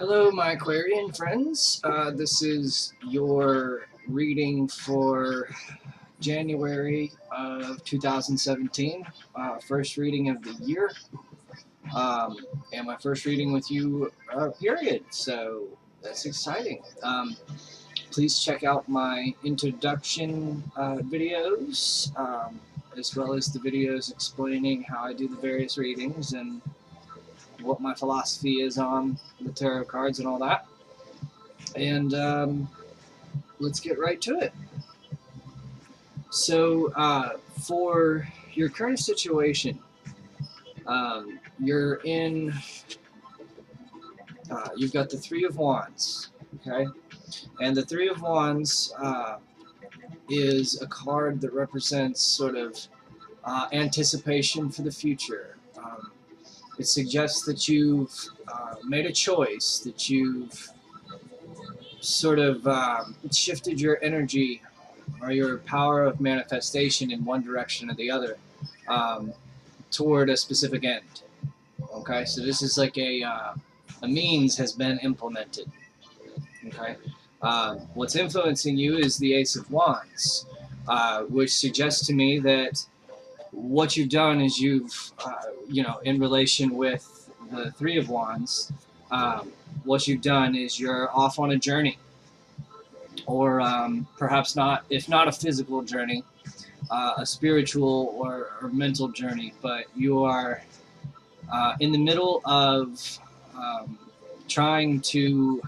Hello, my Aquarian friends. This is your reading for January of 2017, first reading of the year, and my first reading with you, period. So that's exciting. Please check out my introduction videos, as well as the videos explaining how I do the various readings and what my philosophy is on the tarot cards and all that. And let's get right to it. So, for your current situation, you're in, you've got the Three of Wands, okay? And the Three of Wands is a card that represents sort of anticipation for the future. It suggests that you've made a choice, that you've sort of shifted your energy or your power of manifestation in one direction or the other toward a specific end. Okay, so this is like a means has been implemented. Okay, what's influencing you is the Ace of Wands, which suggests to me that what you've done is you've, in relation with the Three of Wands, what you've done is you're off on a journey, or perhaps not, if not a physical journey, a spiritual or mental journey, but you are in the middle of trying to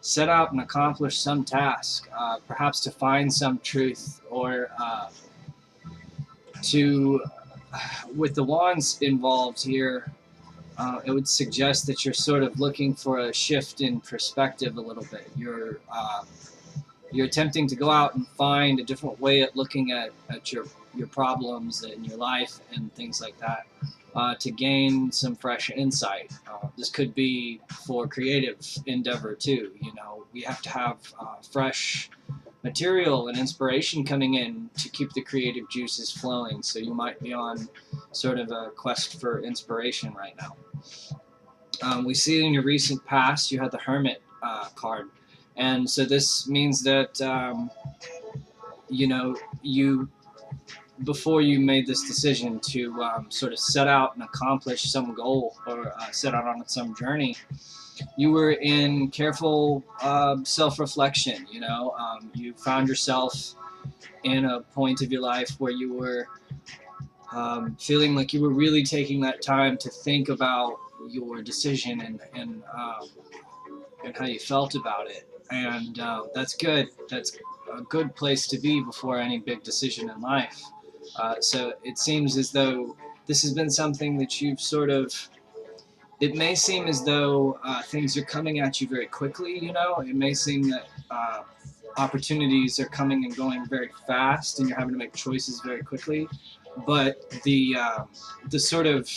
set out and accomplish some task, perhaps to find some truth, or with the wands involved here, it would suggest that you're sort of looking for a shift in perspective a little bit. You're attempting to go out and find a different way at looking at your problems in your life and things like that, to gain some fresh insight. This could be for creative endeavor too. We have to have fresh material and inspiration coming in to keep the creative juices flowing. So you might be on sort of a quest for inspiration right now. We see in your recent past you had the Hermit card, and so this means that you, before you made this decision to sort of set out and accomplish some goal, or set out on some journey, you were in careful self-reflection. You found yourself in a point of your life where you were feeling like you were really taking that time to think about your decision and how you felt about it. And that's good. That's a good place to be before any big decision in life. So it seems as though this has been something that you've sort of, it may seem as though things are coming at you very quickly. It may seem that opportunities are coming and going very fast, and you're having to make choices very quickly. But the sort of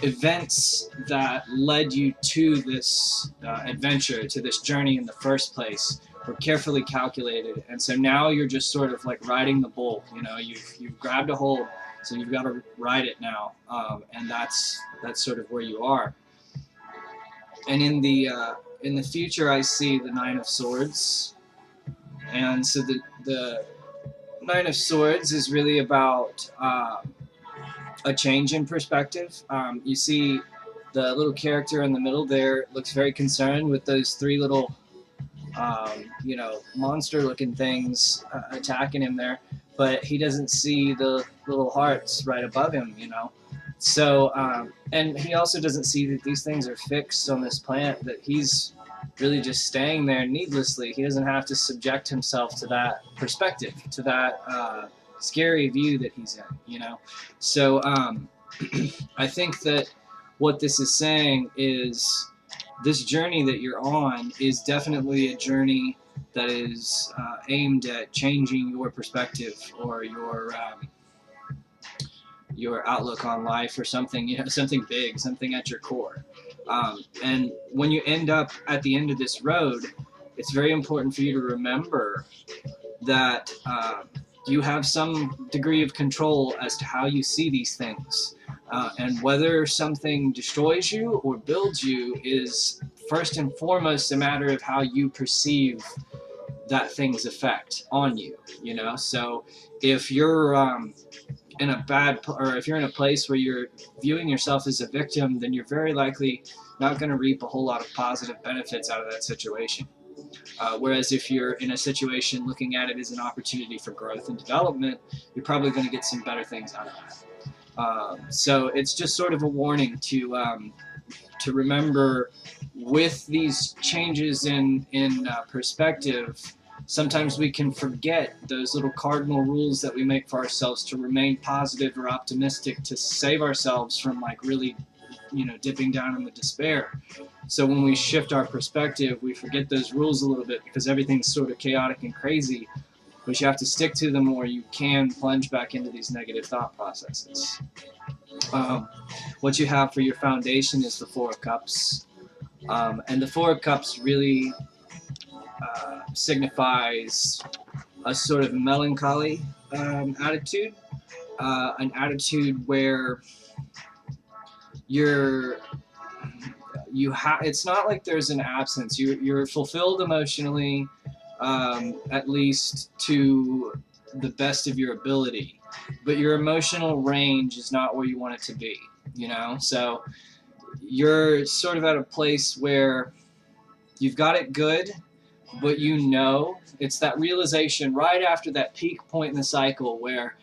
events that led you to this adventure, to this journey in the first place, were carefully calculated. And so now you're just sort of like riding the bull. You've grabbed a hold, so you've got to ride it now, and that's sort of where you are. And in the future, I see the Nine of Swords, and so the Nine of Swords is really about a change in perspective. You see the little character in the middle there looks very concerned with those three little monster-looking things attacking him there, but he doesn't see the little hearts right above him. So and he also doesn't see that these things are fixed on this planet, that he's really just staying there needlessly. He doesn't have to subject himself to that perspective, to that scary view that he's in. So I think that what this is saying is this journey that you're on is definitely a journey that is aimed at changing your perspective, or your outlook on life, or something, something big, something at your core. And when you end up at the end of this road, it's very important for you to remember that you have some degree of control as to how you see these things. And whether something destroys you or builds you is first and foremost a matter of how you perceive that thing's effect on you, you know? So if you're in a if you're in a place where you're viewing yourself as a victim, then you're very likely not going to reap a whole lot of positive benefits out of that situation. Whereas if you're in a situation looking at it as an opportunity for growth and development, you're probably going to get some better things out of that. So it's just sort of a warning to remember, with these changes in perspective, sometimes we can forget those little cardinal rules that we make for ourselves to remain positive or optimistic, to save ourselves from like really, you know, dipping down in the despair. So when we shift our perspective, we forget those rules a little bit because everything's sort of chaotic and crazy, but you have to stick to them or you can plunge back into these negative thought processes. What you have for your foundation is the Four of Cups. And the Four of Cups really signifies a sort of melancholy attitude, an attitude where it's not like there's an absence. You're fulfilled emotionally, at least to the best of your ability, but your emotional range is not where you want it to be, you know? So you're sort of at a place where you've got it good, but you know, it's that realization right after that peak point in the cycle where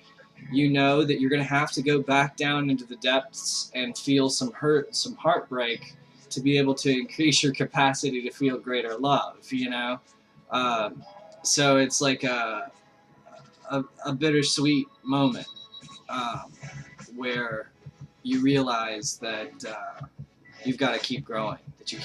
you know that you're going to have to go back down into the depths and feel some hurt, some heartbreak, to be able to increase your capacity to feel greater love, you know? So it's like a bittersweet moment where you realize that you've got to keep growing, that you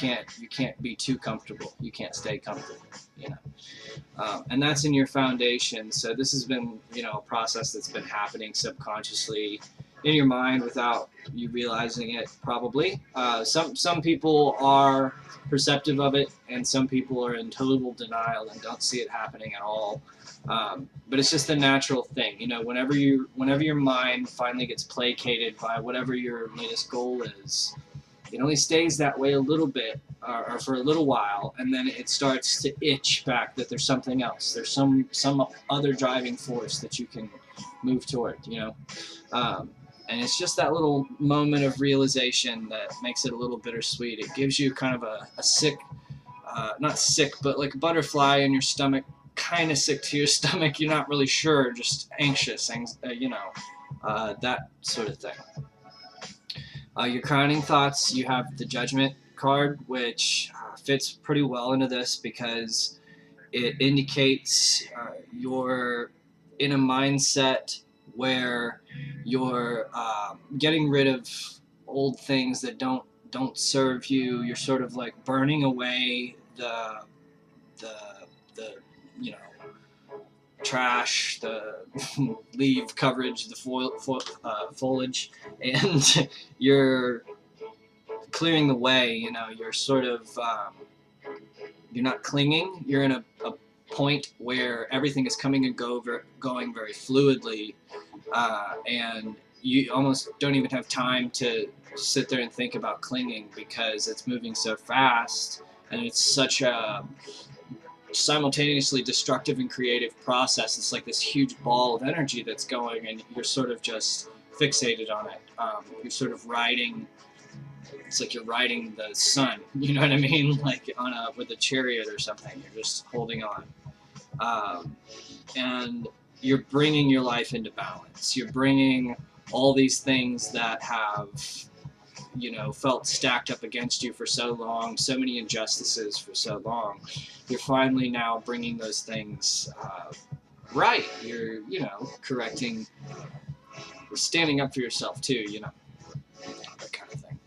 can't be too comfortable, you can't stay comfortable, you know? And that's in your foundation. So this has been, you know, a process that's been happening subconsciously in your mind without you realizing it, probably. Some people are perceptive of it, and some people are in total denial and don't see it happening at all. But it's just a natural thing, you know. Whenever your mind finally gets placated by whatever your latest goal is, it only stays that way a little bit, or for a little while, and then it starts to itch back that there's something else. There's some other driving force that you can move toward, you know. And it's just that little moment of realization that makes it a little bittersweet. It gives you kind of a sick, not sick, but like a butterfly in your stomach, kind of sick to your stomach. You're not really sure, just anxious, you know, that sort of thing. Your crowning thoughts, you have the Judgment card, which fits pretty well into this because it indicates you're in a mindset where you're getting rid of old things that don't serve you. You're sort of like burning away the you know, trash, the leaf coverage, the foliage, and you're clearing the way. You know, you're sort of you're not clinging. You're in a point where everything is coming and going very fluidly, and you almost don't even have time to sit there and think about clinging because it's moving so fast, and it's such a simultaneously destructive and creative process. It's like this huge ball of energy that's going, and you're sort of just fixated on it. You're sort of riding. It's like you're riding the sun. You know what I mean? Like with a chariot or something. You're just holding on, and you're bringing your life into balance. You're bringing all these things that have, you know, felt stacked up against you for so long, so many injustices for so long. You're finally now bringing those things right. You're, you know, correcting, standing up for yourself too, you know, that kind of thing.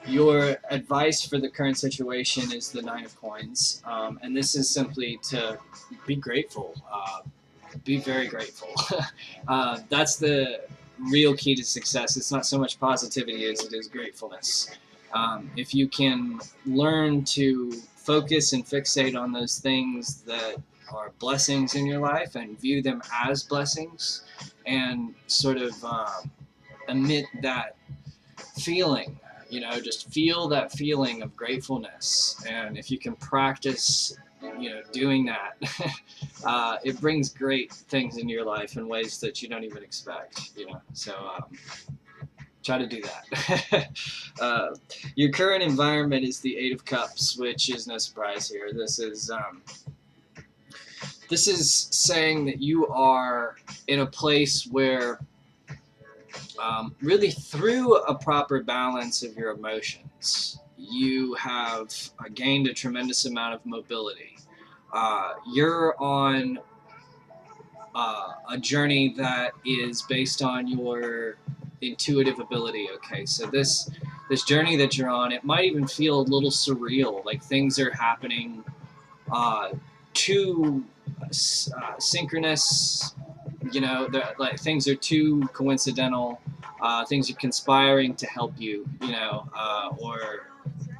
Your advice for the current situation is the Nine of Coins, and this is simply to be grateful. Be very grateful. That's the real key to success. It's not so much positivity as it is gratefulness. If you can learn to focus and fixate on those things that are blessings in your life and view them as blessings, and sort of emit that feeling You know, just feel that feeling of gratefulness, and if you can practice, you know, doing that, it brings great things in your life in ways that you don't even expect. You know, so try to do that. Your current environment is the Eight of Cups, which is no surprise here. This is saying that you are in a place where, really through a proper balance of your emotions, you have gained a tremendous amount of mobility. You're on a journey that is based on your intuitive ability. Okay, so this journey that you're on, it might even feel a little surreal, like things are happening too synchronous. You know, like things are too coincidental. Things are conspiring to help you. You know, or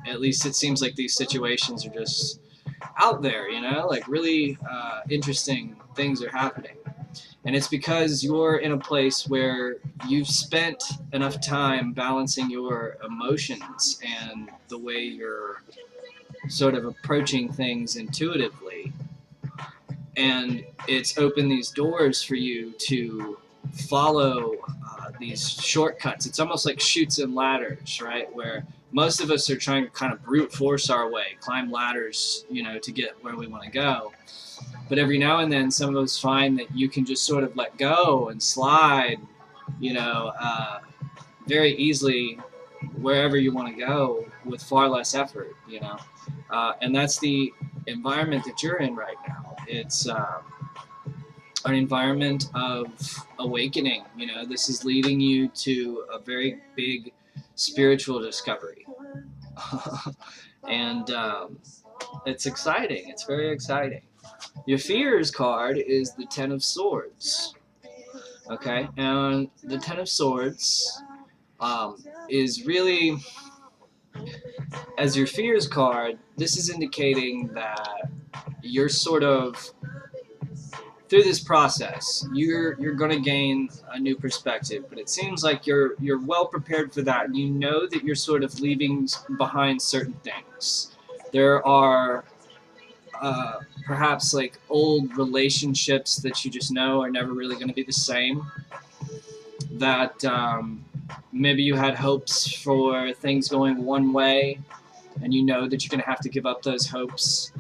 at least it seems like these situations are just out there. You know, like really interesting things are happening. And it's because you're in a place where you've spent enough time balancing your emotions and the way you're sort of approaching things intuitively. And it's opened these doors for you to follow these shortcuts. It's almost like chutes and ladders, right? Where most of us are trying to kind of brute force our way, climb ladders, you know, to get where we want to go. But every now and then, some of us find that you can just sort of let go and slide, you know, very easily wherever you want to go with far less effort, you know. And that's the environment that you're in right now. It's an environment of awakening. You know, this is leading you to a very big spiritual discovery. And it's exciting. It's very exciting. Your fears card is the Ten of Swords. Okay, and the Ten of Swords is really, as your fears card, this is indicating that you're sort of, through this process, you're going to gain a new perspective. But it seems like you're well prepared for that, and you know that you're sort of leaving behind certain things. There are perhaps like old relationships that you just know are never really going to be the same. That maybe you had hopes for things going one way, and you know that you're going to have to give up those hopes,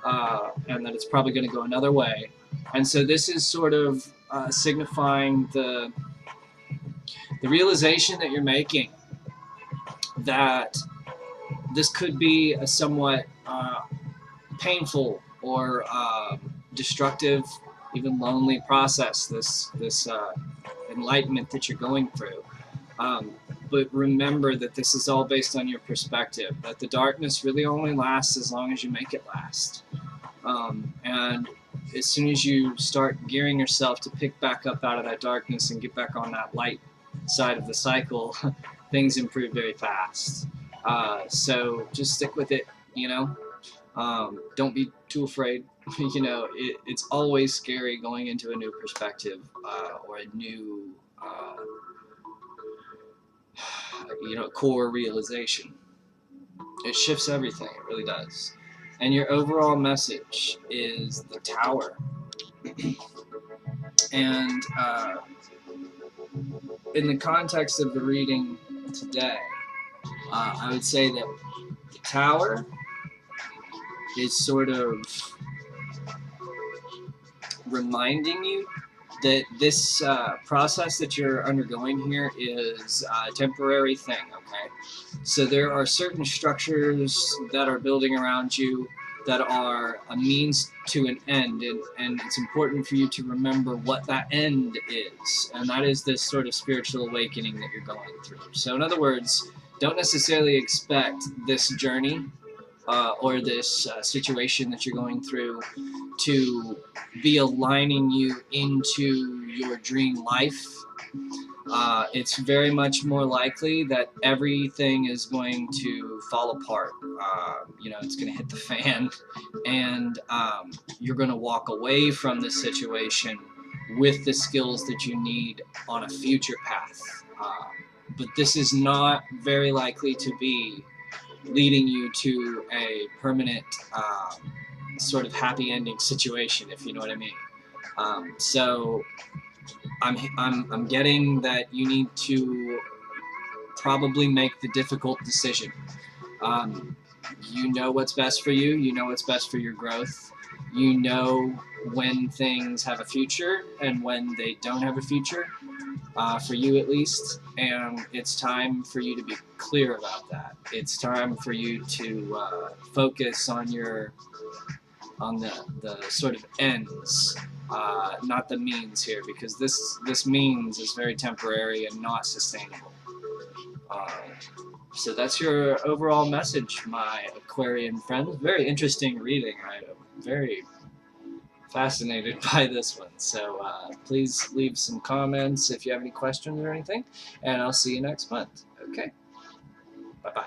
and that it's probably going to go another way. And so this is sort of signifying the realization that you're making that this could be a somewhat painful or destructive, even lonely process, this enlightenment that you're going through. But remember that this is all based on your perspective, that the darkness really only lasts as long as you make it last. And as soon as you start gearing yourself to pick back up out of that darkness and get back on that light side of the cycle, things improve very fast. So just stick with it, you know. Don't be too afraid. You know, it's always scary going into a new perspective or a new, you know, core realization. It shifts everything. It really does. And your overall message is the Tower. And in the context of the reading today, I would say that the Tower is sort of reminding you that this process that you're undergoing here is a temporary thing, okay? So there are certain structures that are building around you that are a means to an end, and it's important for you to remember what that end is, and that is this sort of spiritual awakening that you're going through. So in other words, don't necessarily expect this journey or this situation that you're going through to be aligning you into your dream life. It's very much more likely that everything is going to fall apart. You know, it's going to hit the fan, and you're going to walk away from this situation with the skills that you need on a future path. but this is not very likely to be leading you to a permanent sort of happy ending situation, if you know what I mean. So I'm getting that you need to probably make the difficult decision. Um, you know what's best for you. You know what's best for your growth. You know when things have a future and when they don't have a future, for you at least. And it's time for you to be clear about that. It's time for you to focus on the sort of ends, not the means here, because this means is very temporary and not sustainable. Uh, so that's your overall message, my Aquarian friends. Very interesting reading. I'm very fascinated by this one. So please leave some comments if you have any questions or anything, and I'll see you next month. Okay, bye-bye.